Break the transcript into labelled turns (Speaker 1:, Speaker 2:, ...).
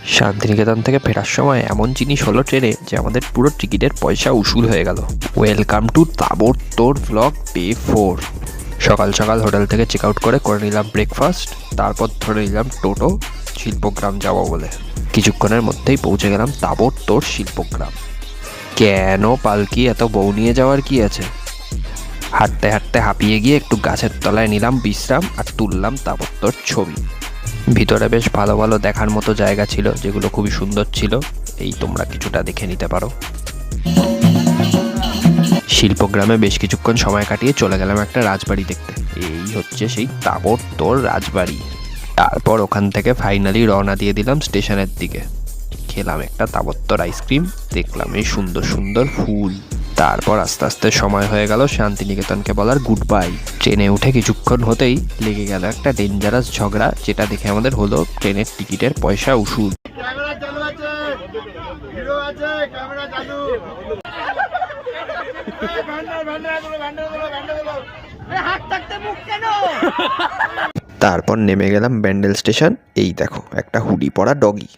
Speaker 1: শান্তিনিকেতন থেকে ফেরার সময় এমন জিনিস হলো ট্রেনে যে আমাদের পুরো টিকিটের পয়সা উসুল হয়ে গেল। ওয়েলকাম টু তাবড়তোড় ভ্লগ ডে 4। সকাল সকাল হোটেল থেকে চেক আউট করে নিলাম ব্রেকফাস্ট, তারপর ধরে নিলাম টোটো শিল্পগ্রাম যাবো বলে। কিছুক্ষণের মধ্যেই পৌঁছে গেলাম তাবড়তোড় শিল্পগ্রাম। কেন পালকি, এত বউ নিয়ে যাওয়ার কি আছে? হাঁটতে হাঁটতে হাঁপিয়ে গিয়ে একটু গাছের তলায় নিলাম বিশ্রাম আর তুললাম তাবড়তোড় ছবি। ভিতরে বেশ ভালো ভালো দেখার মতো জায়গা ছিল, যেগুলো খুবই সুন্দর ছিল। এই তোমরা কিছুটা দেখে নিতে পারো। শিল্পগ্রামে বেশ কিছুক্ষণ সময় কাটিয়ে চলে গেলাম একটা রাজবাড়ি দেখতে। এই হচ্ছে সেই তাবড়তোড় রাজবাড়ি। তারপর ওখান থেকে ফাইনালি রওনা দিয়ে দিলাম স্টেশনের দিকে। খেলাম একটা তাবড়তোড় আইসক্রিম, দেখলাম এই সুন্দর সুন্দর ফুল। তারপর আস্তে আস্তে সময় হয়ে গেল শান্তিনিকেতনকে বলার গুড বাই। ট্রেনে উঠে কিছুক্ষণ হতেই লেগে গেল একটা ডেঞ্জারাস ঝগড়া, যেটা দেখে আমাদের হলো ট্রেনের টিকিটের পয়সা উসুল। তারপর নেমে গেলাম ব্যান্ডেল স্টেশন। এই দেখো একটা হুডি পরা ডগি।